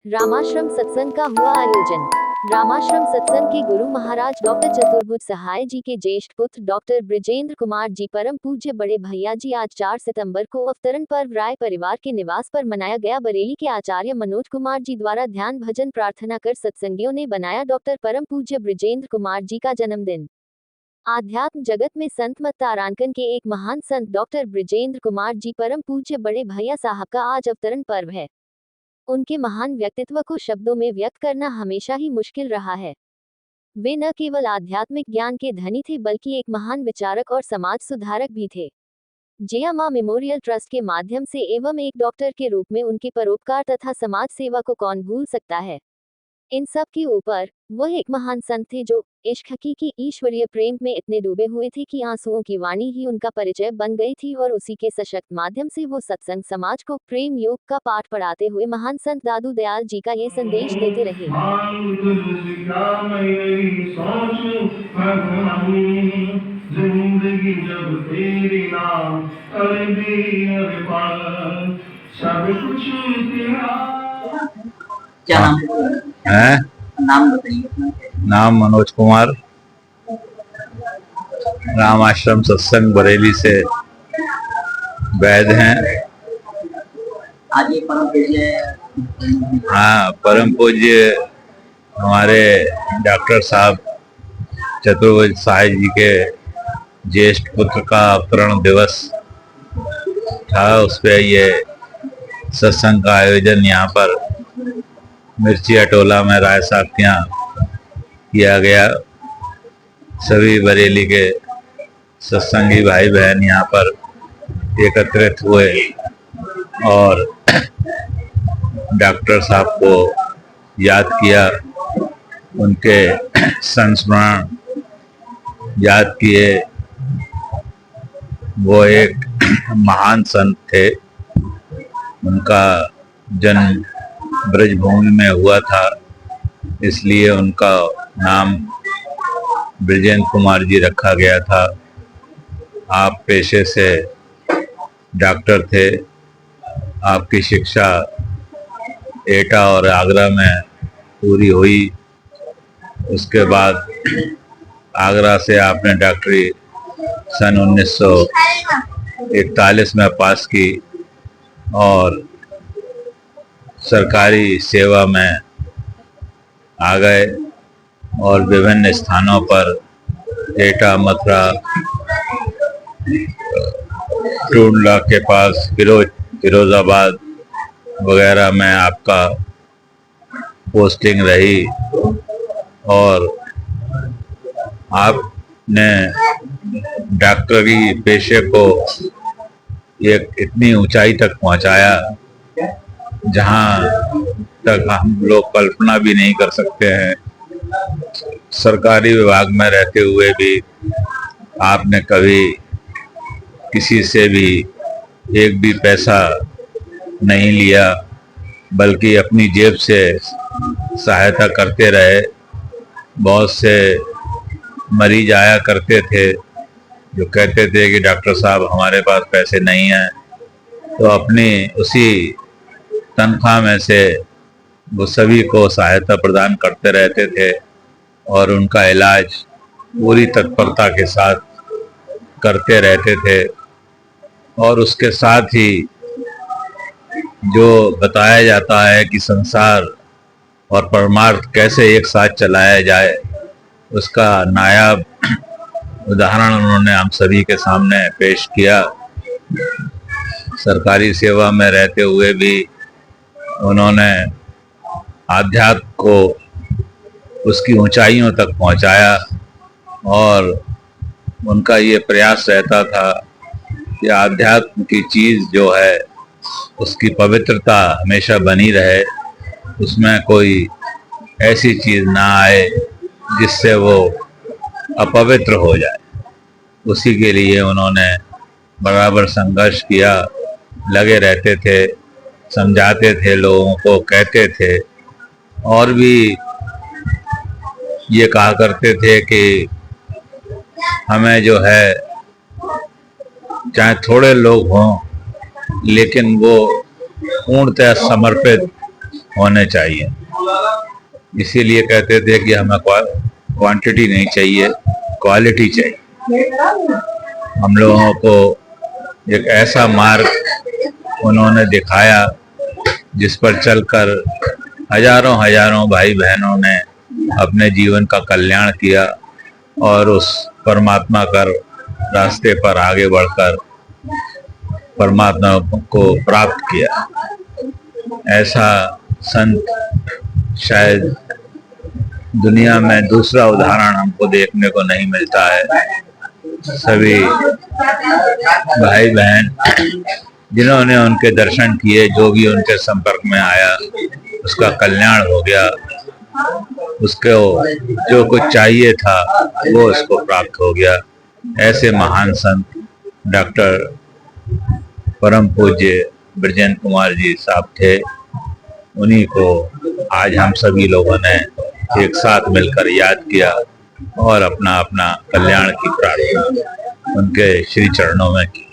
रामाश्रम सत्संग का हुआ आयोजन। रामाश्रम सत्संग के गुरु महाराज डॉक्टर चतुर्भुज सहाय जी के ज्येष्ठ पुत्र डॉक्टर बृजेंद्र कुमार जी परम पूज्य बड़े भैया जी आज 4 सितंबर को अवतरण पर्व राय परिवार के निवास पर मनाया गया। बरेली के आचार्य मनोज कुमार जी द्वारा ध्यान भजन प्रार्थना कर सत्संगियों ने बनाया डॉक्टर परम पूज्य बृजेंद्र कुमार जी का जन्मदिन। आध्यात्म जगत में संत मत तारांकन के एक महान संत डॉक्टर बृजेंद्र कुमार जी परम पूज्य बड़े भैया साहब का आज अवतरण पर्व है। उनके महान व्यक्तित्व को शब्दों में व्यक्त करना हमेशा ही मुश्किल रहा है। वे न केवल आध्यात्मिक ज्ञान के धनी थे बल्कि एक महान विचारक और समाज सुधारक भी थे। जया मां मेमोरियल ट्रस्ट के माध्यम से एवं एक डॉक्टर के रूप में उनके परोपकार तथा समाज सेवा को कौन भूल सकता है। इन सब के ऊपर वह एक महान संत थे जो इश्क हकीकी ईश्वरीय प्रेम में इतने डूबे हुए थे कि आंसुओं की वाणी ही उनका परिचय बन गई थी और उसी के सशक्त माध्यम से वो सत्संग समाज को प्रेम योग का पाठ पढ़ाते हुए महान संत दादू दयाल जी का ये संदेश देते रहे। जिंदगी जब तेरी नाम सब कुछ क्या है? नाम बताइए। नाम मनोज कुमार, राम आश्रम सत्संग बरेली से वैद हैं। आज ये परम पूज्य हाँ, परम पूज्य हमारे डॉक्टर साहब चतुर्भुज साहय जी के ज्येष्ठ पुत्र का अवतरण दिवस था। उस पे ये सत्संग का आयोजन यहाँ पर मिर्चिया टोला में राय साहब के यहाँ किया गया। सभी बरेली के सत्संगी भाई बहन यहाँ पर एकत्रित हुए और डॉक्टर साहब को याद किया, उनके संस्मरण याद किए। वो एक महान संत थे, उनका जन्म ब्रजभूमि में हुआ था, इसलिए उनका नाम बृजेंद्र कुमार जी रखा गया था। आप पेशे से डॉक्टर थे। आपकी शिक्षा एटा और आगरा में पूरी हुई। उसके बाद आगरा से आपने डॉक्टरी सन 1941 में पास की और सरकारी सेवा में आ गए और विभिन्न स्थानों पर एटा, मथुरा, टूंडला के पास फिरोजाबाद वगैरह में आपका पोस्टिंग रही और आपने डॉक्टरी पेशे को एक इतनी ऊंचाई तक पहुंचाया जहां तक हम लोग कल्पना भी नहीं कर सकते हैं। सरकारी विभाग में रहते हुए भी आपने कभी किसी से भी एक भी पैसा नहीं लिया, बल्कि अपनी जेब से सहायता करते रहे। बहुत से मरीज आया करते थे जो कहते थे कि डॉक्टर साहब हमारे पास पैसे नहीं हैं, तो अपनी उसी तनख्वाह में से वो सभी को सहायता प्रदान करते रहते थे और उनका इलाज पूरी तत्परता के साथ करते रहते थे। और उसके साथ ही जो बताया जाता है कि संसार और परमार्थ कैसे एक साथ चलाया जाए, उसका नायाब उदाहरण उन्होंने हम सभी के सामने पेश किया। सरकारी सेवा में रहते हुए भी उन्होंने आध्यात्म को उसकी ऊंचाइयों तक पहुंचाया और उनका ये प्रयास रहता था कि आध्यात्म की चीज़ जो है उसकी पवित्रता हमेशा बनी रहे, उसमें कोई ऐसी चीज़ ना आए जिससे वो अपवित्र हो जाए। उसी के लिए उन्होंने बराबर संघर्ष किया, लगे रहते थे, समझाते थे लोगों को, कहते थे और भी ये कहा करते थे कि हमें जो है चाहे थोड़े लोग हों लेकिन वो पूर्णतः समर्पित होने चाहिए। इसीलिए कहते थे कि हमें क्वांटिटी नहीं चाहिए, क्वालिटी चाहिए। हम लोगों को एक ऐसा मार्ग उन्होंने दिखाया जिस पर चलकर हजारों हजारों भाई बहनों ने अपने जीवन का कल्याण किया और उस परमात्मा का रास्ते पर आगे बढ़कर परमात्मा को प्राप्त किया। ऐसा संत शायद दुनिया में दूसरा उदाहरण हमको देखने को नहीं मिलता है। सभी भाई बहन जिन्होंने उनके दर्शन किए, जो भी उनके संपर्क में आया उसका कल्याण हो गया, उसको जो कुछ चाहिए था वो उसको प्राप्त हो गया। ऐसे महान संत डॉक्टर परम पूज्य ब्रजेंद्र कुमार जी साहब थे। उन्हीं को आज हम सभी लोगों ने एक साथ मिलकर याद किया और अपना अपना कल्याण की प्रार्थना उनके श्री चरणों में की।